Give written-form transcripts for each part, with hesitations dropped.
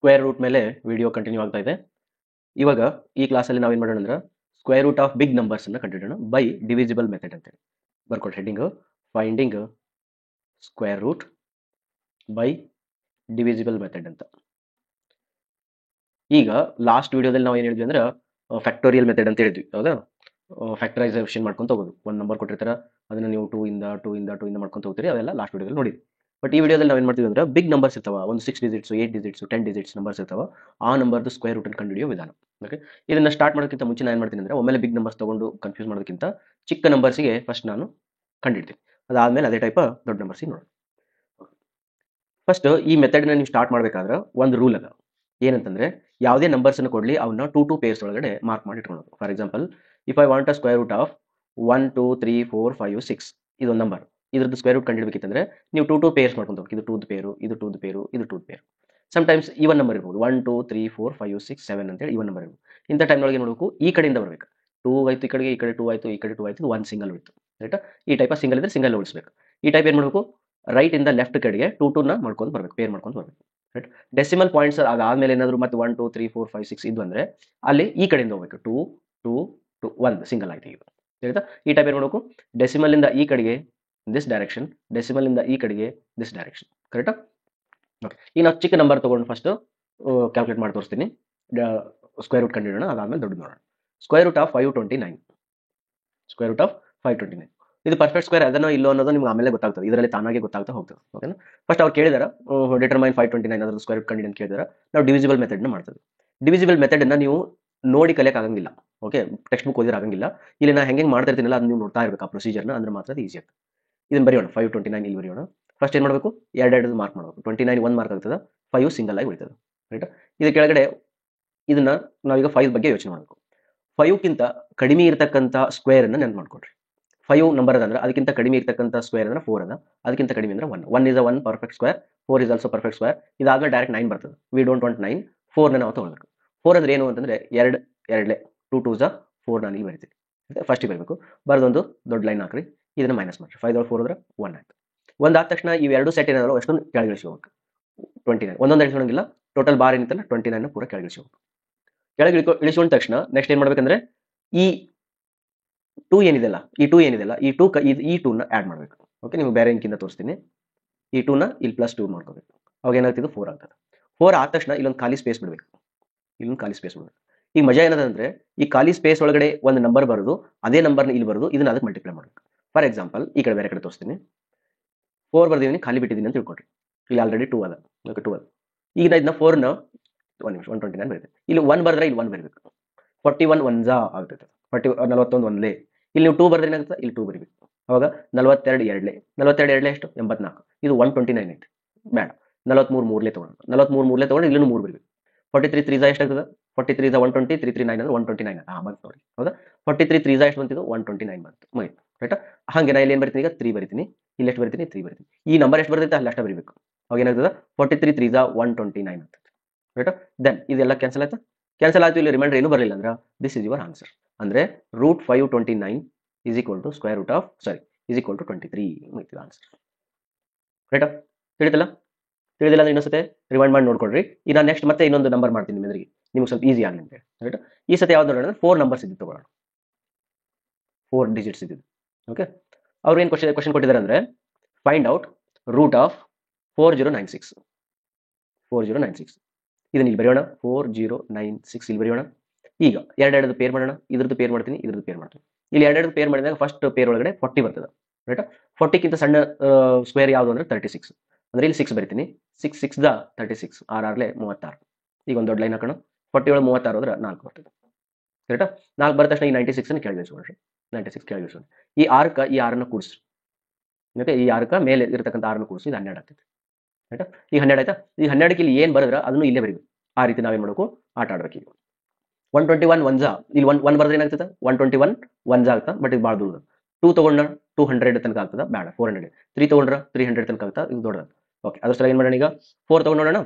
Square root ಮೇಲೆ video continue ಆಗ್ತಾ ಇದೆ. ಇವಾಗ ಈ ಕ್ಲಾಸಲ್ಲಿ ನಾವೇನು ಮಾಡೋಣ ಅಂದ್ರೆ ಸ್ಕ್ವೇರ್ ರೂಟ್ ಆಫ್ ಬಿಗ್ ನಂಬರ್ಸನ್ನು ಕಂಡುಹಿಡಿಯೋಣ ಬೈ ಡಿವಿಸಿಬಲ್ ಮೆಥಡ್ ಅಂತೇಳಿ ಬರ್ಕೊಟ್ಟು heading finding square root by divisible method ಅಂತ. ಈಗ ಲಾಸ್ಟ್ ವಿಡಿಯೋದಲ್ಲಿ ನಾವು ಏನು ಹೇಳಿದ್ವಿ ಅಂದ್ರೆ ಫ್ಯಾಕ್ಟೋರಿಯಲ್ ಮೆಥಡ್ ಅಂತ ಹೇಳಿದ್ವಿ. ಹೌದಾ? ಫ್ಯಾಕ್ಟರೈಸೇಷನ್ ಮಾಡ್ಕೊಂತ ಹೋಗೋದು. ಒಂದು ನಂಬರ್ ಕೊಟ್ಟಿರ್ತಾರೆ, ಅದನ್ನು ನೀವು ಟೂ ಇಂದ ಮಾಡ್ಕೊಂತ ಹೋಗ್ತೀರಿ. ಅವೆಲ್ಲ ಲಾಸ್ಟ್ ವಿಡಿಯೋದಲ್ಲಿ ನೋಡಿದ್ವಿ. ಬಟ್ ಈ ವಿಡಿಯೋದಲ್ಲಿ ನಾವು ಏನು ಮಾಡ್ತೀವಿ ಅಂದ್ರೆ ಬಿಗ್ ನಂಬರ್ಸ್ ಇರ್ತಾವ, ಒಂದು 6 ಡಿಜಿಟ್ಸ್, 8 ಡಿಜಿಟ್ಸ್, 10 ಡಿಜಿಟ್ಸ್ ನಂಬರ್ಸ್ ಇರ್ತಾವ. ಆ ನಂಬರ್ದು ಸ್ಕ್ವೇರ್ ರೂಟ್ ಅನ್ನು ಕಂಡುಹಿಡಿಯೋ ವಿಧಾನ. ಓಕೆ, ಇದನ್ನ ಸ್ಟಾರ್ಟ್ ಮಾಡೋಕ್ಕಿಂತ ಮುಂಚೆ ನಾನು ಏನು ಮಾಡ್ತೀನಿ ಅಂದ್ರೆ ಒಮ್ಮೆಲೆ ಬಿಗ್ ನಂಬರ್ಸ್ ತಗೊಂಡು ಕನ್ಫ್ಯೂಸ್ ಮಾಡೋದಕ್ಕಿಂತ ಚಿಕ್ಕ ನಂಬರ್ಸಿಗೆ ಫಸ್ಟ್ ನಾನು ಕಂಡುಹಿಡ್ತೀನಿ. ಅದಾದ್ಮೇಲೆ ಅದೇ ಟೈಪ್ ದೊಡ್ಡ ನಂಬರ್ಸಿಗೆ ನೋಡೋಣ. ಫಸ್ಟ್ ಈ ಮೆಥಡ್ನ ನೀವು ಸ್ಟಾರ್ಟ್ ಮಾಡಬೇಕಾದ್ರೆ ಒಂದು ರೂಲ್ ಅದ. ಏನಂತಂದ್ರೆ ಯಾವುದೇ ನಂಬರ್ಸ್ ಅನ್ನು ಕೊಡಲಿ ಅವನ್ನ ಟೂ ಪೇರ್ಸ್ ಒಳಗಡೆ ಮಾರ್ಕ್ ಮಾಡಿ ಇಟ್ಕೊಳ್ಳೋದು. For example, if I want a square root of 1 2 3 4 5 6 ಇದೊಂದು ನಂಬರ್, ಇದ್ರದ್ದು ಸ್ಕ್ವೇರ್ ರೂಟ್ ಕಂಡುಹಿಡಬೇಕಿತ್ತಂದ್ರೆ ನೀವು ಟೂ ಪೇರ್ಸ್ ಮಾಡ್ಕೊಂಡು ಹೋಗಿ. ಇದು ಟೂದ್ ಪೇರು, ಇದು ಟೂದ್ ಪೇರು, ಇದು ಟೂದ್ ಪೇರು. ಸಮ್ಟೈಮ್ಸ್ ಇವನ್ ನಂಬರ್ ಇರ್ಬೋದು, 1 2 3 4 5 6 7 ಅಂತೇಳಿ ಇವನ್ ನಂಬರ್ ಇರ್ಬೋದು. ಇಂಥ ಟೈಮ್ನೊಳಗೆ ನೋಡಬೇಕು ಈ ಕಡೆಯಿಂದ ಬರಬೇಕು. 2 ಆಯ್ತು ಈ ಕಡೆಗೆ, ಈ ಕಡೆ 2 ಆಯ್ತು, ಈ ಕಡೆ 2 ಆಯ್ತು, ಒಂದು ಸಿಂಗಲ್ ಉಳಿತು. ರೈಟ್? ಈ ಟೈಪ್ ಸಿಂಗಲ್ ಇದ್ರೆ ಸಿಂಗಲ್ ಉಳಿಸ್ಬೇಕು. ಈ ಟೈಪ್ ಏನು ಮಾಡಬೇಕು, ರೈಟ್ ಇಂದ ಲೆಫ್ಟ್ ಕಡೆಗೆ ಟೂನ ಮಾಡ್ಕೊಂಡು ಬರಬೇಕು, ಪೇರ್ ಮಾಡ್ಕೊಂಡು ಬರಬೇಕು. ರೈಟ್? ಡೆಸಿಮಲ್ ಪಾಯಿಂಟ್ಸ್ ಅದಾದ್ಮೇಲೆ ಏನಾದ್ರು ಮತ್ತೆ 1 2 3 4 5 6 ಇದು ಅಂದ್ರೆ ಅಲ್ಲಿ ಈ ಕಡೆಯಿಂದ ಹೋಗ್ಬೇಕು. 2 2 2 1 ಸಿಂಗಲ್ ಆಯ್ತು. ಈಗ ಆಯ್ತಾ? ಈ ಟೈಪ್ ಏನು ಮಾಡಬೇಕು, ಡೆಸಿಮಲ್ ಇಂದ ಈ ಕಡೆಗೆ ದಿಸ್ ಡೈರೆಕ್ಷನ್, ಡೆಸಿಮಲ್ ಇಂದ ಈ ಕಡೆಗೆ ದಿಸ್ ಡೈರೆಕ್ಷನ್. ಕರೆಕ್ಟಾ? ಓಕೆ, ಈಗ ನಾವು ಚಿಕ್ಕ ನಂಬರ್ ತಗೊಂಡು ಫಸ್ಟ್ ಕ್ಯಾಲ್ಕುಲೇಟ್ ಮಾಡಿ ತೋರಿಸ್ತೀನಿ. ಸ್ಕ್ವೇರ್ ರೂಟ್ ಕಂಡುಹಿಡೋಣ, ಅದಾದ್ಮೇಲೆ ದೊಡ್ಡ ನೋಡೋಣ. Square root of 529. Square root of 529 ಇದು ಪರ್ಫೆಕ್ಟ್ ಸ್ಕ್ವೇರ್ ಅದನ್ನೋ ಇಲ್ಲೋ ಅನ್ನೋದು ನಿಮ್ಗೆ ಆಮೇಲೆ ಗೊತ್ತಾಗ್ತದೆ. ಇದರಲ್ಲಿ ತಾನಾಗೆ ಗೊತ್ತಾಗ್ತಾ ಹೋಗ್ತದೆ. ಓಕೆನಾ? ಫಸ್ಟ್ ಅವ್ರು ಕೇಳಿದಾರ ಡಿಟರ್ಮೈನ್ 529 ಅದ್ರ ಸ್ಕ್ವೇರ್ ರೂಟ್ ಕಂಡು ಅಂತ ಕೇಳಿದಾರ. ನಾವು ಡಿವಿಸಿಬಲ್ ಮೆಥಡ್ನ ಮಾಡ್ತೇವೆ. ಡಿವಿಸಿಬಲ್ ಮೆಥಡ್ನ ನೀವು ನೋಡಿ ಕಲಿಯಕ್ಕೆ ಆಗಂಗಿಲ್ಲ. ಓಕೆ, ಟೆಕ್ಸ್ಟ್ ಬುಕ್ ಓದಿರ ಆಗಂಗಿಲ್ಲ. ಇಲ್ಲಿ ನಾ ಹೆಂಗೆ ಮಾಡ್ತಾ ಇರ್ತೀನಲ್ಲ ಅದನ್ನ ನೀವು ನೋಡ್ತಾ ಇರಬೇಕು ಆ ಪ್ರೊಸೀಜರ್ನ, ಅಂದ್ರೆ ಮಾತ್ರ ಅದು ಈಸಿ ಆಗ್ತದೆ. ಇದನ್ನ ಬರೆಯೋಣ. 529 ಇಲ್ಲಿ ಬರೆಯೋಣ. ಫಸ್ಟ್ ಏನು ಮಾಡಬೇಕು, ಎರಡು ಮಾರ್ಕ್ ಮಾಡಬೇಕು. 29 1 ಮಾರ್ಕ್ ಆಗ್ತದೆ, 5 ಸಿಂಗಲ್ ಆಗಿ ಉಳಿತದೆ. ರೈಟ್? ಇದು ಕೆಳಗಡೆ ಇದನ್ನ ನಾವೀಗ 5 ಬಗ್ಗೆ ಯೋಚನೆ ಮಾಡಬೇಕು. 5ಕ್ಕಿಂತ ಕಡಿಮೆ ಇರತಕ್ಕಂಥ ಸ್ಕ್ವೇರ್ ಅನ್ನು ನೆನ್ಪು ಮಾಡ್ಕೊಡ್ರಿ. 5 ನಂಬರ್ ಅದಂದ್ರೆ ಅದಕ್ಕಿಂತ ಕಡಿಮೆ ಇರತಕ್ಕಂಥ ಸ್ಕ್ವೇರ್ ಅಂದ್ರೆ 4 ಅದ, ಅದಕ್ಕಿಂತ ಕಡಿಮೆ ಅಂದ್ರೆ 1. 1 is a 1 perfect square, 4 is also perfect square. ಇದಾದ್ಮೇಲೆ ಡೈರೆಕ್ಟ್ 9 ಬರ್ತದೆ. ವಿ ಡೋಂಟ್ ವಾಂಟ್ 9, 4ನ ನಾವು ತಗೊಳ್ಬೇಕು. 4 ಅಂದ್ರೆ ಏನು ಅಂತಂದ್ರೆ ಎರಡೇ 2 2s 4 ನಾನು ಇಲ್ಲಿ ಬರಿತೀನಿ. ಫಸ್ಟಿಗೆ ಬರಬೇಕು, ಬರೆದೊಂದು ದೊಡ್ಡ ಲೈನ್ ಹಾಕ್ರಿ, ಇದನ್ನ ಮೈನಸ್ ಮಾಡಿ. 5 4 ಅಂದ್ರೆ 1 ಆಯ್ತು. ಒಂದಾದ ತಕ್ಷಣ ಇವೆರಡು ಸೆಟ್ ಏನಾದ್ರು ಅಷ್ಟೊಂದು ಕೆಳಗಿಳಿಸಿ ಹೋಗ್ಬೇಕು. 29 ಒಂದೊಂದು ಇಳಿಸೋಂಗಿಲ್ಲ, ಟೋಟಲ್ ಬಾರ್ ಏನಿತ್ತಲ್ಲ 29 ಪೂರ ಕೆಳಗಿಳಿಸಿ ಹೋಗ್ಬೇಕು. ಕೆಳಗೆ ಇಳಿಸ್ಕೊಂಡ ತಕ್ಷಣ ನೆಕ್ಸ್ಟ್ ಏನ್ ಮಾಡ್ಬೇಕಂದ್ರೆ ಈ 2 ಏನಿದೆಲ್ಲ, ಈ 2ನ ಆ್ಯಡ್ ಮಾಡಬೇಕು. ಓಕೆ, ನಿಮ್ಗೆ ಬೇರೆ ಇಂಕಿಂದ ತೋರಿಸ್ತೀನಿ. ಈ 2ನ ಇಲ್ಲಿ ಪ್ಲಸ್ 2 ಮಾಡ್ಕೋಬೇಕು. ಅವಾಗ ಏನಾಗ್ತಿದ್ದು 4 ಆಗ್ತದೆ. 4 ಆದ ತಕ್ಷಣ ಇಲ್ಲೊಂದು ಖಾಲಿ ಸ್ಪೇಸ್ ಬಿಡಬೇಕು. ಈಗ ಮಜಾ ಏನದಂದ್ರೆ ಈ ಖಾಲಿ ಸ್ಪೇಸ್ ಒಳಗಡೆ ಒಂದು ನಂಬರ್ ಬರೋದು, ಅದೇ ನಂಬರ್ನ ಇಲ್ಲಿ ಬರೋದು, ಇದನ್ನ ಅದಕ್ಕೆ ಮಲ್ಟಿಪ್ಲೈ ಮಾಡಬೇಕು. ಫಾರ್ ಎಕ್ಸಾಂಪಲ್, ಈ ಕಡೆ ಬೇರೆ ಕಡೆ ತೋರಿಸ್ತೀನಿ. 4 ಬರ್ದಿದ್ದೀನಿ, ಖಾಲಿ ಬಿಟ್ಟಿದ್ದೀನಿ ಅಂತ ತಿಳ್ಕೊಡ್ರಿ. ಇಲ್ಲಿ ಆಲ್ರೆಡಿ 2 ಅದ. ಓಕೆ, 2 ಅದ. ಈಗ ಇದನ್ನ 4ನ 129 ಬರೀತೀನಿ. ಇಲ್ಲಿ 1 ಬರೆದ್ರೆ ಇಲ್ಲಿ 1 ಬರಬೇಕು. 41 1 ಆಗ್ತದೆ. 41 ಒಂದ್ಲೆ. ಇಲ್ಲಿ ನೀವು 2 ಬರ್ದ್ರೆ ಏನಾಗುತ್ತೆ, ಇಲ್ಲಿ 2 ಬರೀಬೇಕು. ಅವಾಗ 42 ಎರಡ್ಲೆ ಎಷ್ಟು, 84. ಇದು 129 ಐತೆ. ಬೇಡ, 43 ಮೂರ್ಲೆ ತಗೊಂಡು ಇಲ್ಲೂ 3 ಬರಬೇಕು. 43 3 ಎಷ್ಟಾಗ್ತದೆ, 43 120, 3 3 9 ಅಂದ್ರೆ 129. ಬಂತು ನೋಡಿ. ಹೌದಾ? 43 3 ಎಷ್ಟು ಬಂತಿದ್ದು, 129 ಬಂತು. ಮುಗಿತು. ರೈಟಾ? ಹಾಗೆ ನಾ ಇಲ್ಲಿ ಏನು ಬರ್ತೀನಿ, ಈಗ 3 ಬರಿತೀನಿ. ಇಲ್ಲಿ ಎಷ್ಟು ಬರ್ತೀನಿ, 3 ಬರ್ತೀನಿ. ಈ ನಂಬರ್ ಎಷ್ಟು ಬರ್ತೈತೆ ಅಲ್ಲಿ ಅಷ್ಟೇ ಬರೀಬೇಕು. ಅವಾಗ ಏನಾಗ್ತದೆ, 43 3 129 ಆಗ್ತದೆ. ರೈಟಾ? ದೆನ್ ಇದೆಲ್ಲ ಕ್ಯಾನ್ಸಲ್ ಆಯ್ತಾ? ಕ್ಯಾನ್ಸಲ್ ಆಯ್ತು. ಇಲ್ಲಿ ರಿಮೈಂಡರ್ ಏನು ಬರಲಿಲ್ಲ ಅಂದ್ರೆ ದಿಸ್ ಇಸ್ ಯುವರ್ ಆನ್ಸರ್. ಅಂದ್ರೆ root 529 is equal to square root of is equal to 23 ಮುಗಿತು ಆನ್ಸರ್. ರೈಟಾ? ತಿಳಿದಿಲ್ಲ ಅಂದ್ರೆ ಇನ್ನೊಂದ್ಸತಿ ರಿವೈಂಡ್ ಮಾಡಿ ನೋಡ್ಕೊಡ್ರಿ. ಈಗ ನಾನು ನೆಕ್ಸ್ಟ್ ಮತ್ತೆ ಇನ್ನೊಂದು ನಂಬರ್ ಮಾಡ್ತೀನಿ ನಿಮಗೆ ಸ್ವಲ್ಪ ಈಸಿ ಆಗಲಿ ಅಂತ ಹೇಳಿ. ರೈಟ್? ಈ ಸತಿ ಯಾವ್ದು ನೋಡೋಣ, 4 ನಂಬರ್ಸ್ ಇದ್ದು ತಗೊಳ್ಳೋಣ. 4 ಡಿಜಿಟ್ಸ್ ಇದ್ದು. ಓಕೆ, ಅವ್ರು ಏನು ಕ್ವಶನ್ ಕೊಟ್ಟಿದ್ದಾರೆ ಅಂದ್ರೆ ಫೈಂಡ್ ಔಟ್ ರೂಟ್ ಆಫ್ 4096. ಇದನ್ನ ಇಲ್ಲಿ ಬರೆಯೋಣ. 4096 ಇಲ್ಲಿ ಬರೆಯೋಣ. ಈಗ ಎರಡೆರಡು ಪೇರ್ ಮಾಡೋಣ. ಇದ್ರದ್ದು ಪೇರ್ ಮಾಡ್ತೀನಿ, ಇದ್ರದ್ದು ಪೇರ್ ಮಾಡ್ತೀನಿ. ಇಲ್ಲಿ ಎರಡೆರಡು ಪೇರ್ ಮಾಡಿದಾಗ ಫಸ್ಟ್ ಪೇರ್ ಒಳಗಡೆ 40 ಬರ್ತದೆ. ರೈಟ್? 40ಕ್ಕಿಂತ ಸಣ್ಣ ಸ್ಕ್ವೇರ್ ಯಾವುದು ಅಂದ್ರೆ 36. ಅಂದ್ರೆ ಇಲ್ಲಿ 6 ಬರಿತೀನಿ. 6 6 36, 6 36. ಈಗ ಒಂದು ದೊಡ್ಡ ಲೈನ್ ಹಾಕೋಣ. 40 ಒಳಗೆ 36 ಅಂದ್ರೆ 4 ಬರ್ತದೆ. ರೈಟಾ? 4 ಬರ ತಕ್ಷಣ ಈ 96 ಕೆಳಗಿಳಿಸ್ಕೊಂಡ್ರಿ. 96 ಕೆಳಗಿಳಿಸ್ಕೊಂಡ್ರಿ. ಈ 6ನ ಕೂಡಿಸ್ರಿ. ಓಕೆ, ಈ 6ಕ ಮೇಲೆ ಇರತಕ್ಕಂಥ 6ನ ಕೂಡಿಸಿ ಇದು 12 ಆಗ್ತದೆ. ರೈಟಾ? ಈಗ 12 ಆಯ್ತಾ? ಈ 12ಕ್ಕೆ ಇಲ್ಲಿ ಏನು ಬರೆದ್ರೆ ಅದನ್ನು ಇಲ್ಲೇ ಬರೀಬೇಕು. ಆ ರೀತಿ ನಾವೇನು ಮಾಡಬೇಕು, ಆಟ ಆಡ್ಬೇಕು. ಈಗ 121 1 ಇಲ್ಲಿ 1 ಬರೆದ್ರೆ ಏನಾಗ್ತದೆ, 121 1 ಆಗ್ತಾ. ಬಟ್ ಇದು ಭಾಳ ದೂರ. 2 ತಗೊಂಡ 200 ತನಕ ಆಗ್ತದ, ಬೇಡ 400. 3 ತಗೊಂಡ್ರ 300 ತನಕ ಆಗ್ತಾ, ಇದು ದೊಡ್ಡದು. ಓಕೆ, ಅದ್ರ ಏನು ಮಾಡೋಣ, ಈಗ 4 ತಗೊಂಡು ನೋಡೋಣ.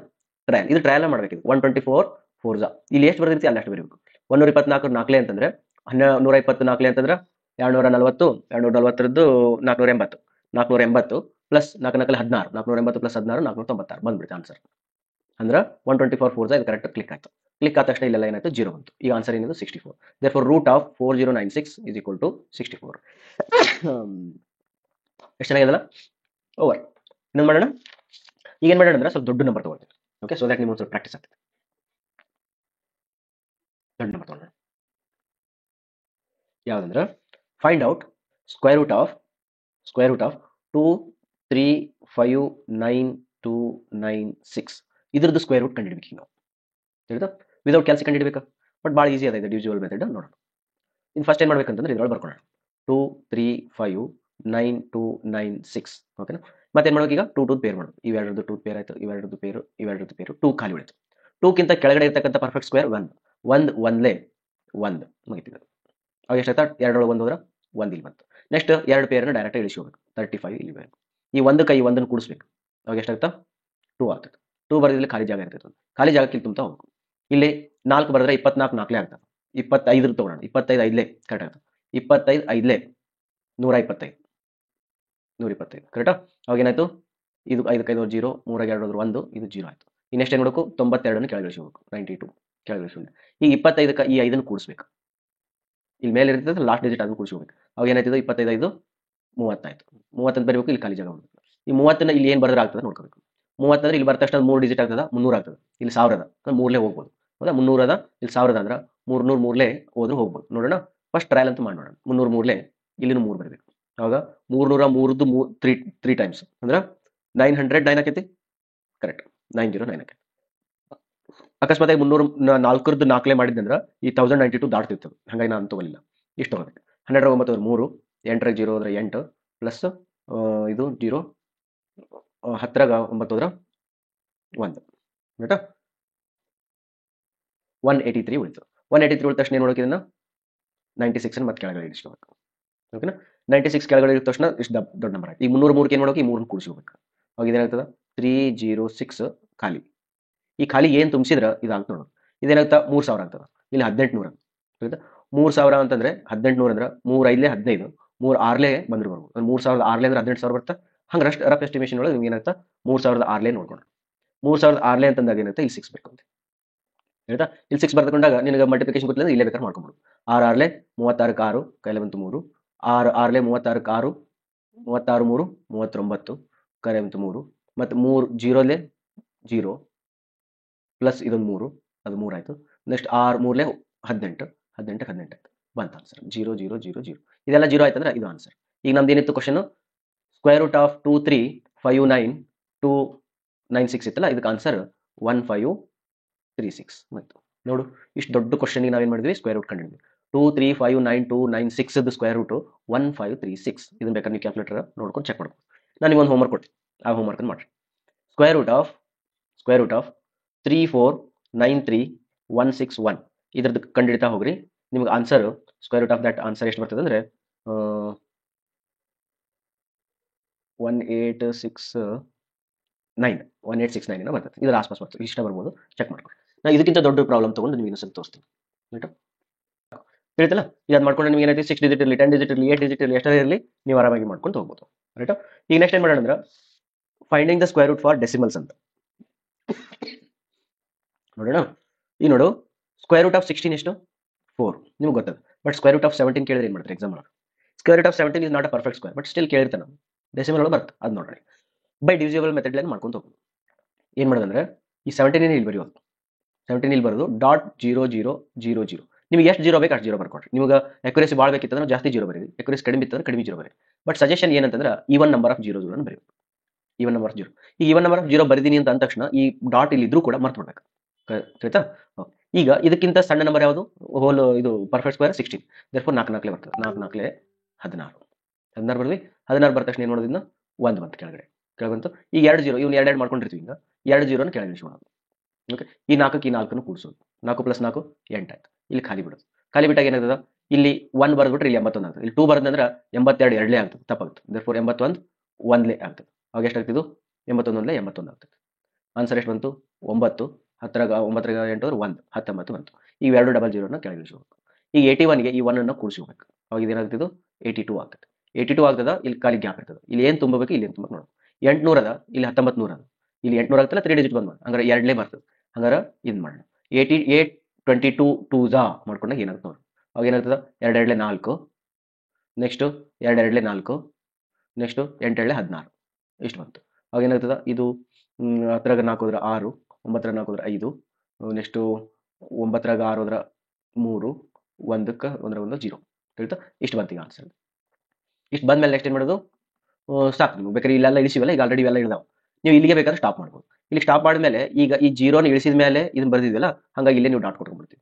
ಟ್ರಯಲ್, ಇದು ಟ್ರಯಲ್ ಮಾಡ್ಬೇಕು. ಇದು 124 4 ಇಲ್ಲಿ ಎಷ್ಟು ಬರ್ದಿರ್ತಿ ಅಲ್ಲಿ ಅಷ್ಟು ಬರೀಬೇಕು. 124 4 ಅಂತಂದ್ರೆ 124 ಅಂತಂದ್ರೆ 240, 240 480 ಪ್ಲಸ್ 4 4 16, 480 ಪ್ಲಸ್ 16 496 ಬಂದ್ಬಿಡುತ್ತೆ ಆನ್ಸರ್. ಅಂದ್ರೆ 124 4 ಇದು ಕರೆಕ್ಟ್ ಕ್ಲಿಕ್ ಆಯ್ತು. ಕ್ಲಿಕ್ ಆದ ತಕ್ಷಣ ಇಲ್ಲೆಲ್ಲ ಏನಾಯ್ತು 0 ಬಂತು. ಈಗ ಆನ್ಸರ್ ಏನಿದೆ 64. therefore root of 4096 is equal to 64. ಎಷ್ಟು ಚೆನ್ನಾಗಿದೆಲ್ಲ ಓವರ್. ಇನ್ನೊಂದು ಮಾಡೋಣ. ಈಗ ಏನು ಮಾಡೋಣ ಅಂದ್ರೆ ಸ್ವಲ್ಪ ದೊಡ್ಡ ನಂಬರ್ ತಗೊಳ್ತೀನಿ. ಓಕೆ, ಸೊ ದಟ್ ನಿಮ್ಗೆ ಸ್ವಲ್ಪ ಪ್ರಾಕ್ಟೀಸ್ ಆಗ್ತದೆ. ದೊಡ್ಡ ನಂಬರ್ ತಗೊಳ್ಳೋಣ. ಯಾವುದಂದ್ರೆ find out square root of 2 3 5 9 2 9 6 ಇದ್ರದ್ದು ಸ್ಕ್ವೇರ್ ರೂಟ್ ಕಂಡುಹಿಡಬೇಕು ನಾವು. ತಿಳಿದ ವಿದೌಟ್ ಕ್ಯಾಲ್ಸಿ ಕಂಡುಹಿಡಬೇಕಾ? ಬಟ್ ಭಾಳ ಈಸಿ ಅದ ಇದು ಡಿವಿಸಿಬಲ್ ಮೆಥಡ್. ನೋಡೋಣ. ಇನ್ನು ಫಸ್ಟ್ ಏನು ಮಾಡ್ಬೇಕಂತಂದ್ರೆ ಇದ್ರೊಳಗೆ ಬರ್ಕೊಳ್ಳೋಣ. 2 3 5 9 2 9 6 ಓಕೆನಾ. ಮತ್ತೇನು ಮಾಡ್ಬೇಕು ಈಗ 2 ಪೇರ್ ಮಾಡೋದು. ಇವೆರಡರದ್ದು 2 ಪೇರ್ ಆಯಿತು, ಇವೆರಡರದ್ದು ಪೇರು 2 ಖಾಲಿ ಉಳಿತು. 2ಕ್ಕಿಂತ ಕೆಳಗಡೆ ಇರ್ತಕ್ಕಂಥ ಪರ್ಫೆಕ್ಟ್ ಸ್ಕ್ವೇರ್ 1 ಒಂದ್ಲೇ 1 ಮುಗಿತಿದೆ. ಅವಾಗ ಎಷ್ಟಾಯ್ತಾ 2 1 ಹೋದ್ರೆ 1 ಇಲ್ಲಿ ಬಂತು. Next 2 ಪೇರನ್ನು direct ಇಳಿಸ್ಕೋಬೇಕು. 35 ಇಲ್ಲಿ ಬೇಕು. ಈ 1ಕ್ಕೆ ಈ 1 ಕೂಡಿಸ್ಬೇಕು. ಅವಾಗ ಎಷ್ಟಾಗ್ತಾ 2 ಆಗ್ತದೆ. 2 ಬರೆದಿಲ್ಲಿ ಖಾಲಿ ಜಾಗ ಇರ್ತೈತೆ. ಖಾಲಿ ಜಾಗಕ್ಕೆ ಇಲ್ಲಿ ತುಂಬ್ತಾ ಹೋಗ್ಬೇಕು. ಇಲ್ಲಿ 4 ಬರೆದ್ರೆ 24 4ಲೇ ಆಗ್ತದೆ. 25 ತಗೊಳ್ಳೋಣ. 25 5ಲೇ ಕರೆಕ್ಟ್ ಆಗ್ತದೆ. 25 5ಲೇ 125 125 ಕರೆಕ್ಟಾ. ಅವಾಗ ಏನಾಯ್ತು ಇದು 5 5 0 3 2 ಹೋದ್ರೆ 1 ಇದು 0 ಆಯ್ತು. ಇನ್ನೆಷ್ಟು ಏನು ಮಾಡಬೇಕು 92 ಕೆಳಗೆ ಇಳಿಸ್ಕೋಬೇಕು. 92 ಕೆಳಗೆ ಇಳಿಸ್ಕೊಂಡು ಈಗ 25ಕ್ಕೆ ಈ 5 ಕೂಡಿಸ್ಬೇಕು. ಇಲ್ಲಿ ಮೇಲೆ ಇರ್ತದೆ ಲಾಸ್ಟ್ ಡಿಜಿಟ್ ಅದನ್ನು ಕೂಡಿಸ್ಕೋಬೇಕು. ಅವಾಗ ಏನಾಯ್ತು 25 5 30 ಆಯ್ತು. 30 ಅಂತ ಬರಬೇಕು. ಇಲ್ಲಿ ಖಾಲಿ ಜಾಗ ಮಾಡಬೇಕು. ಈ 30ನ್ನ ಇಲ್ಲಿ ಏನು ಬರೆದ್ರೆ ಆಗ್ತದೆ ನೋಡ್ಕೋಬೇಕು. 30 ಅಂದ್ರೆ ಇಲ್ಲಿ ಬರ್ತ ತಕ್ಷಣ 3 ಡಿಜಿಟ್ ಆಗ್ತದ 300 ಆಗ್ತದೆ. ಇಲ್ಲಿ 1000 ಅದ 3ಲೇ ಹೋಗ್ಬೋದು. ಹೌದಾ 300 ಅದ ಇಲ್ಲಿ 1000 ಅಂದ್ರೆ 300 3ಲೇ ಹೋದ್ರು ಹೋಗ್ಬೋದು. ನೋಡೋಣ ಫಸ್ಟ್ ಟ್ರಯಲ್ ಅಂತ ಮಾಡಿ ನೋಡೋಣ. 300 3ಲೇ ಇಲ್ಲಿನೂ 3 ಬರಬೇಕು. ಅವಾಗ 300 3 ಟೈಮ್ಸ್ ಅಂದ್ರೆ 900 9 ಆಕೈತಿ. ಕರೆಕ್ಟ್ 909 ಆಕೈತಿ. ಅಕಸ್ಮಾತ್ 300 4ರದ್ದು 4ಲೇ ಮಾಡಿದ್ದಂದ್ರೆ ಈ 1092 ದಾಟ್ತಿರ್ತದೆ. ಹಾಗಾಗಿ ನಾನು ತಗೊಳ್ಳಿಲ್ಲ. ಇಷ್ಟು ತಗೋಬೇಕು. 12 9 3 8 0 ಹೋದ್ರೆ 8 ಪ್ಲಸ್ ಇದು 0 10 9 ಹೋದ್ರೆ 1 ಆಯ್ತಾ 183 ಉಳಿತು. 183 ಉಳಿದ ತಕ್ಷಣ ಏನು ಮಾಡೋಕೆ ಇದನ್ನ 96 ಮತ್ತೆ ಕೆಳಗಡೆ ಇಳಿಸ್ಕೋಬೇಕು. ಓಕೆನಾ 96 ಕೆಳಗಡೆ ಇಳಿದ ತಕ್ಷಣ ಇಷ್ಟು ದೊಡ್ಡ ನಂಬರ್ ಆಯ್ತು. ಈ 303 ಏನು ಮಾಡೋಕೆ ಈ 3 ಕೂಡಿಸ್ಕೋಬೇಕು. ಅವಾಗ ಇದೇನಾಗ್ತದೆ 306 ಖಾಲಿ. ಈ ಖಾಲಿ ಏನು ತುಂಬಿಸಿದ್ರೆ ಇದಾಗ್ತದೆ ನೋಡೋದು. ಇದೇನಾಗ್ತಾ 3000 ಆಗ್ತದೆ. ಇಲ್ಲಿ 1800 ಆಯ್ತಾ 3000 ಅಂತಂದ್ರೆ 1800 ಅಂದ್ರೆ 3 5ಲೇ 15 3 6ಲೇ ಬಂದ್ರು ಬರ್ಬೋದು. 3000 6ಲೇ ಅಂದ್ರೆ 18000 ಬರ್ತಾ. ಹಂಗೆ ರಫ್ ಎಸ್ಟಿಮೇಷನ್ ಒಳಗೆ ನಿಮ್ಗೆ ಏನಾಗ್ತಾ 3000 6ಲೇ ನೋಡ್ಕೊಂಡು 3000 6ಲೇ ಅಂತಂದಾಗ ಏನಾಗ್ತಾ ಇಲ್ಲಿ 6 ಬೇಕು ಅಂತ ಹೇಳ್ತಾ ಇಲ್ಲಿ 6 ಬರ್ಕೊಂಡಾಗ ನಿನಗೆ ಮಲ್ಟಿಪ್ಲಿಕೇಶನ್ ಗೊತ್ತಿಲ್ಲ ಇಲ್ಲೇ ಬೇಕಾದ್ರೆ ಮಾಡ್ಕೊಂಡ್ಬಿಡು. 6 6ಲೇ 36ಕ್ಕೆ 6 ಕೈಲಿ ಬಂತು 3 6 6ಲೇ 36ಕ್ಕೆ 6 36 3 39 ಕೈಲಿ ಬಂತು 3 ಮತ್ತು 3 0ಲೇ 0 ಪ್ಲಸ್ ಇದೊಂದು 3 ಅದು 3 ಆಯಿತು. ನೆಕ್ಸ್ಟ್ 6 3ಲೇ 18 18 18 ಆಯ್ತು ಬಂತು ಆನ್ಸರ್ 0 0 0 0. ಇದೆಲ್ಲ 0 ಆಯ್ತು ಅಂದ್ರೆ ಇದು ಆನ್ಸರ್. ಈಗ ನಮ್ದು ಏನಿತ್ತು ಕ್ವಶನ್ ಸ್ಕ್ವೇರ್ ರೂಟ್ ಆಫ್ 2 3 5 9 2 9 6 ಇತ್ತಲ್ಲ ಇದಕ್ಕೆ ಆನ್ಸರ್ 1536 ಆಯ್ತು. ನೋಡು ಇಷ್ಟು ದೊಡ್ಡ ಕ್ವಶನ್ಗೆ ನಾವೇನು ಮಾಡಿದ್ವಿ ಸ್ಕ್ವೇರ್ ರೂಟ್ ಕಂಡಿದ್ವಿ. 2 3 5 9 2 9 6 square route 1536. ಇದನ್ನ ಬೇಕಾದ್ರೆ ನೀವು ಕ್ಯಾಲ್ಕುಲೇಟರ್ ನೋಡ್ಕೊಂಡು ಚೆಕ್ ಮಾಡ್ಬೋದು. ನಾನು ನಿಮ್ಗೊಂದು ಹೋಮ್ವರ್ಕ್ ಕೊಡ್ತೀನಿ. ಆ ಹೋಮ್ವರ್ಕ್ ಅನ್ನು ಮಾಡಿರಿ. ಸ್ಕ್ವೇರ್ ರೂಟ್ ಆಫ್ 3 4 9 3 161 ಇದ್ರದ್ದು ಕಂಡುಹಿಡಿತಾ ಹೋಗ್ರಿ. ನಿಮ್ಗೆ answer square root of that answer ಎಷ್ಟು ಬರ್ತದೆ ಅಂದರೆ 1869 ಏನೋ ಬರ್ತದೆ. ಇದರ ಆಸ್ಪಾಸ್ ಬರ್ತದೆ. ಇಷ್ಟ ಬರ್ಬೋದು, ಚೆಕ್ ಮಾಡ್ಕೊಳ್ಳಿ. ನಾನು ಇದಕ್ಕಿಂತ ದೊಡ್ಡ ಪ್ರಾಬ್ಲಮ್ ತೊಗೊಂಡು ನಿಮಗೆ ಇನ್ನೊಂದು ಸ್ವಲ್ಪ ತೋರಿಸ್ತೀನಿ. ರೈಟಾ ತಿಳಿತಲ್ಲ. ಈಗ ಅದು ಮಾಡ್ಕೊಂಡು ನಿಮ್ಗೆ ಏನಾಯ್ತು 6 ಡಿಜಿಟ್ ಇರಲಿ 10 ಡಿಜಿಟ್ ಇರಲಿ 8 ಡಿಜಿಟ್ ಇರಲಿ ಎಷ್ಟೇ ಇರಲಿ ನೀವು ಆರಾಮಾಗಿ ಮಾಡ್ಕೊಂಡು ಹೋಗ್ಬೋದು. ರೈಟಾ ಈಗ ನೆಕ್ಸ್ಟ್ ಏನು ಮಾಡೋಣ ಅಂದ್ರೆ finding the square root for decimals ಅಂತ ನೋಡೋಣ. ಈಗ ನೋಡು ಸ್ಕ್ವೇರ್ ರೂಟ್ ಆಫ್ 16 ಎಷ್ಟು 4 ನಿಮ್ಗೆ ಗೊತ್ತದ. ಬಟ್ ಸ್ಕ್ವೇರ್ ರೂಟ್ ಆಫ್ 17 ಕೇಳಿದ್ರೆ ಏನು ಮಾಡ್ತಾರೆ ಎಕ್ಸಾಮ್ ಒಳಗೆ. Square root of 17 is not a perfect square but still ಕೇಳಿರ್ತಾನೆ ನಾವು. ಡೆಸಿಮಲ್ ಒಳಗೆ ಬರುತ್ತೆ ಅದು ನೋಡ್ರಿ. ಬೈ ಡಿವಿಸಿಬಲ್ ಮೆಥಡ್ ಮಾಡ್ಕೊಂಡು ಹೋಗೋದು. ಏನು ಮಾಡೋದಂದ್ರೆ ಈ 17 ಇಲ್ಲಿ ಬರೆಯೋದು. 17 ಇಲ್ಲಿ ಬರೋದು ಡಾಟ್ 0 0 0 0. ನಿಮ್ಗೆ ಎಷ್ಟು ಜೀರೋ ಬೇಕು ಅಷ್ಟು ಜೀರೋ ಬರ್ಕೊಡ್ರಿ. ನಿಮ್ಗೆ ಅಕ್ಯುರೇಸಿ ಭಾಳ ಬೇಕಿತ್ತಂದ್ರೆ ಜಾಸ್ತಿ ಜೀರೋ ಬರೀರಿ. ಅಕ್ಯುರೇಸಿ ಕಡಿಮೆ ಇತ್ತಂದ್ರೆ ಕಡಿಮೆ ಜೀರೋ ಬರೀರಿ. ಬಟ್ ಸಜೆಷನ್ ಏನಂತಂದ್ರೆ ಈವನ್ ನಂಬರ್ ಆಫ್ ಜೀರೋ ಅನ್ನು ಬರೀಬೇಕು. Even number of zero. ಈ ಈವನ್ ನಂಬರ್ ಆಫ್ ಜೀರೋ ಬರೀದೀನಿ ಅಂತ ಅಂದ ತಕ್ಷಣ ಈ ಡಾಟ್ ಇಲ್ಲಿ ಇದ್ರೂ ಕೂಡ ಮರ್ತು ಬಿಡ್ಬೇಕು. ಆಯ್ತಾ. ಈಗ ಇದಕ್ಕಿಂತ ಸಣ್ಣ ನಂಬರ್ ಯಾವುದು ಹೋಲ್ ಇದು ಪರ್ಫೆಕ್ಟ್ ಸ್ಕ್ವೇರ್ 16. ದೇರ್ಫೋರ್ 4 4ಲೇ ಬರ್ತದೆ. 4 4ಲೇ 16 16 ಬರ್ದ್ವಿ. 16 ಬರ ತಕ್ಷಣ ಏನು ಮಾಡೋದ್ರಿಂದ 1 ಬಂತು ಕೆಳಗಡೆ ಬಂತು. ಈಗ 2 ಜೀರೋ ಇವ್ನು 2 ಮಾಡ್ಕೊಂಡಿರ್ತೀವಿ. ಈಗ 2 ಜೀರೋನ ಕೆಳಗೆ ಇಳಿಸೋಣ. ಓಕೆ ಈ 4ಕ್ಕೆ ಈ 4 ಕೂಡಿಸೋದು. 4 + 4 8 ಆಯ್ತು. ಇಲ್ಲಿ ಖಾಲಿ ಬಿಡೋದು. ಖಾಲಿ ಬಿಟ್ಟಾಗ ಏನಾಗ್ತದೆ ಇಲ್ಲಿ 1 ಬರ್ದ್ಬಿಟ್ರೆ ಇಲ್ಲಿ 81 ಆಗ್ತದೆ. ಇಲ್ಲಿ 2 ಬರ್ದಂದ್ರೆ 82 2ಲೇ ಆಗ್ತದೆ ತಪ್ಪಾಗುತ್ತೆ. ದೇರ್ಫೋರ್ 81 1ಲೇ ಆಗ್ತದೆ. ಅವಾಗ ಎಷ್ಟಾಗ್ತಿದ್ದು 81 1ಲೇ 81 ಆಗ್ತದೆ. ಆನ್ಸರ್ ಎಷ್ಟು ಬಂತು 9 10 9 8 1 19 ಬಂತು. ಈ 2 ಡಬಲ್ ಜೀರೋನ ಕೆಳಗೆ ಇಳಿಸಬೇಕು. ಈಗ 81ಗೆ ಈ 1 ಅನ್ನು ಕೂಡಿಸಬೇಕು. ಅವಾಗ ಇದೇನಾಗ್ತಿದ್ದು 82 ಆಗ್ತದೆ. 82 ಆಗ್ತದ. ಇಲ್ಲಿ ಖಾಲಿ ಗ್ಯಾಪ್ ಇರ್ತದೆ. ಇಲ್ಲಿ ಏನು ತುಂಬಬೇಕು ಇಲ್ಲಿ ಏನು ತುಂಬಬೇಕು ನೋಡು. 800 ಅದ ಇಲ್ಲಿ 1900 ಅದ. ಇಲ್ಲಿ 800 ಆಗುತ್ತಲ್ಲ 3 ಡಿಜಿಟ್ ಬಂದ್ ಮಾಡಿ ಹಂಗಾರೆ ಎರಡಲೇ ಬರ್ತದೆ. ಹಂಗಾರೆ ಇದು ಮಾಡೋಣ 22 2 ಮಾಡ್ಕೊಂಡಾಗ ಏನಾಗುತ್ತೆ ನೋಡಿ. ಅವಾಗ ಏನಾಗ್ತದೆ 2 2 4 ನೆಕ್ಸ್ಟು 2 2 4 ನೆಕ್ಸ್ಟು 8 2 16 ಇಷ್ಟು ಬಂತು. ಅವಾಗ ಏನಾಗ್ತದೆ ಇದು 10 4 ಹೋದ್ರೆ 6 9 4 ಹೋದ್ರೆ 5 ನೆಕ್ಸ್ಟು 9 6 ಹೋದ್ರೆ 3 1ಕ್ಕೆ 1 0 ಹೇಳ್ತಾ ಇಷ್ಟು ಬಂತು ಈಗ ಆನ್ಸರ್. ಇಷ್ಟು ಬಂದ್ಮೇಲೆ ನೆಕ್ಸ್ಟ್ ಏನು ಮಾಡೋದು ಸಾಕು. ನೀವು ಬೇಕಾದ್ರೆ ಇಲ್ಲೆಲ್ಲ ಇಳಿಸಿವಲ್ಲ, ಈಗ ಆಲ್ರೆಡಿ ಇವೆಲ್ಲ ಇಳಿದಾವೆ. ನೀವು ಇಲ್ಲಿಗೆ ಬೇಕಾದ್ರೆ ಸ್ಟಾಪ್ ಮಾಡ್ಬೋದು. ಇಲ್ಲಿ ಸ್ಟಾಪ್ ಮಾಡಿದ್ಮೇಲೆ ಈಗ ಈ ಜೀರೋನ ಇಳಿಸಿದ ಮೇಲೆ ಇದನ್ನ ಬರ್ದಿದ್ವಲ್ಲ, ಹಾಗಾಗಿ ಇಲ್ಲೇ ನೀವು ಡಾಟ್ ಕೊಟ್ಕೊಂಡ್ಬಿಡ್ತೀವಿ.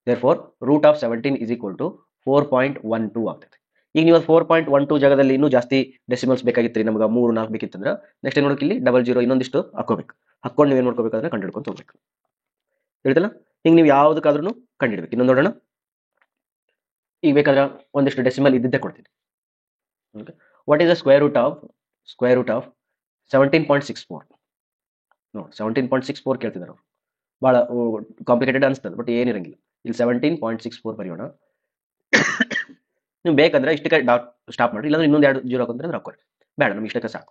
Therefore root of 17 is equal to 4.12 ಆಗ್ತದೆ. ಈಗ ನೀವು 4.12 ಜಾಗದಲ್ಲಿ ಇನ್ನೂ ಜಾಸ್ತಿ ಡೆಸಿಮಲ್ಸ್ ಬೇಕಾಗಿತ್ತು ರೀ, ನಮ್ಗೆ 3 4 ಬೇಕಿತ್ತಂದ್ರೆ ನೆಕ್ಸ್ಟ್ ಏನು ನೋಡೋಕೆ ಇಲ್ಲಿ 00 ಇನ್ನೊಂದಿಷ್ಟು ಹಾಕೋಬೇಕು. ಹಾಕೊಂಡು ನೀವು ಏನು ಮಾಡ್ಕೋಬೇಕಾದ್ರೆ ಕಂಡುಹಿಡ್ಕೊಂಡು ಹೋಗ್ಬೇಕು. ತಿಳಿತಲ್ಲ? ಹಿಂಗೆ ನೀವು ಯಾವುದಕ್ಕಾದ್ರೂ ಕಂಡುಹಿಡ್ಬೇಕು. ಇನ್ನೊಂದು ನೋಡೋಣ. ಈಗ ಬೇಕಾದ್ರೆ ಒಂದಿಷ್ಟು ಡೆಸಿಮಲ್ ಇದ್ದಿದ್ದೇ ಕೊಡ್ತೀನಿ. Okay, what is the square root of 17.64? ನೋಡಿ 17.64 ಕೇಳ್ತಿದ್ದಾರೆ ಅವರು. ಭಾಳ ಕಾಂಪ್ಲಿಕೇಟೆಡ್ ಅನಿಸ್ತದೆ, ಬಟ್ ಏನಿರಂಗಿಲ್ಲ. ಇಲ್ಲಿ 17.64 ಬರೆಯೋಣ. ನೀವು ಬೇಕಂದ್ರೆ ಇಷ್ಟಕ್ಕೆ ಡಾಟ್ ಸ್ಟಾಪ್ ಮಾಡಿ, ಇಲ್ಲಾಂದ್ರೆ ಇನ್ನೊಂದು 2 0 ಹಾಕೊಂಡ್ರೆ ಹಾಕೋರಿ. ಬೇಡ, ನಮ್ಗೆ ಇಷ್ಟಕ್ಕೆ ಸಾಕು.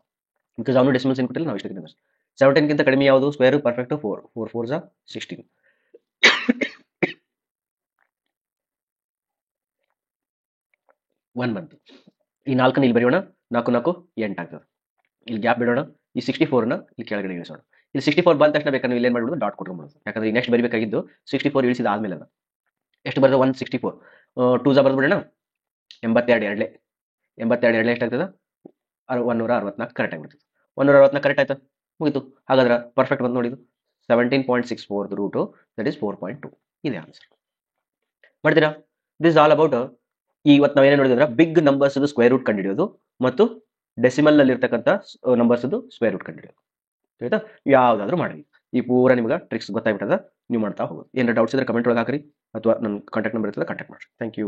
ಬಿಕಾಸ್ ಅವನು ಡೆಸಿಮಲ್ಸ್ ಏನು ಕೊಟ್ಟಿಲ್ಲ, ನಾವು ಇಷ್ಟಕ್ಕೆ 17ಗಿಂತ ಕಡಿಮೆ ಯಾವುದು ಸ್ಕ್ವೇರ್ ಪರ್ಫೆಕ್ಟ್ 4 4 4 16 1 ಬಂತು. ಈ 4 ಇಲ್ಲಿ ಬರೆಯೋಣ. 4 4 8 ಆಗ್ತದೆ. ಇಲ್ಲಿ ಗ್ಯಾಪ್ ಬಿಡೋಣ. ಈ 64ನ ಇಲ್ಲಿ ಕೆಳಗಡೆ ಇಳಿಸೋಣ. ಇಲ್ಲಿ 64 ಬಂದ ತಕ್ಷಣ ಬೇಕಾದ್ರೆ ನೀವು ಏನು ಮಾಡ್ಬಿಡೋದು ಡಾಟ್ ಕೊಟ್ಕೊಂಡ್ಬಿಡೋದು. ಯಾಕಂದ್ರೆ ನೆಕ್ಸ್ಟ್ ಬರೀಬೇಕಾಗಿದ್ದು 64 ಇಳಿಸಿದ ಆದ್ಮೇಲೆ ಅಲ್ಲ. ಎಷ್ಟು ಬರೋದು 164 2 ಬರ್ದ್ಬಿಡೋಣ. 82 ಎರಡಲೇ 82 ಎರಡಲೇ ಎಷ್ಟಾಗ್ತದೆ 164 ಕರೆಕ್ಟ್ ಆಗಿಬಿಡ್ತದೆ. 164 ಕರೆಕ್ಟ್ ಆಯ್ತಾ, ಮುಗಿತು. ಹಾಗಾದ್ರೆ ಪರ್ಫೆಕ್ಟ್ ಬಂದು ನೋಡಿದ್ದು 17.64 ರೂಟು ದಟ್ ಈಸ್ 4.2 ಇದೆ ಆನ್ಸರ್. ಮಾಡ್ತೀರಾ? ದಿಸ್ ಆಲ್ ಅಬೌಟ್ ಇವತ್ತು ನಾವೇನು ನೋಡಿದ್ರೆ ಅಂದ್ರೆ ಬಿಗ್ ನಂಬರ್ಸ್ ಸ್ಕ್ವೇರ್ ರೂಟ್ ಕಂಡುಹಿಡಿಯೋದು ಮತ್ತು ಡೆಸಿಮಲ್ ನಲ್ಲಿ ಇರ್ತಕ್ಕಂಥ ನಂಬರ್ಸ್ ಸ್ಕ್ವೇರ್ ರೂಟ್ ಕಂಡುಹಿಡಿಯೋದು. ಆಯ್ತಾ? ಯಾವುದಾದ್ರೂ ಮಾಡಿ ಈ ಪೂರ ನಿಮ್ಗೆ ಟ್ರಿಕ್ಸ್ ಗೊತ್ತಾಗ್ಬಿಟ್ಟದ. ನೀವು ಮಾಡ್ತಾ ಹೋಗೋದು. ಏನಾರ ಡೌಟ್ಸ್ ಇದ್ರೆ ಕಮೆಂಟ್ ಒಳಗೆ ಹಾಕ್ರಿ, ಅಥವಾ ನನ್ನ ಕಾಂಟ್ಯಾಕ್ಟ್ ನಂಬರ್ ಇರ್ತದೆ ಕಾಂಟ್ಯಾಕ್ಟ್ ಮಾಡಿ. Thank you.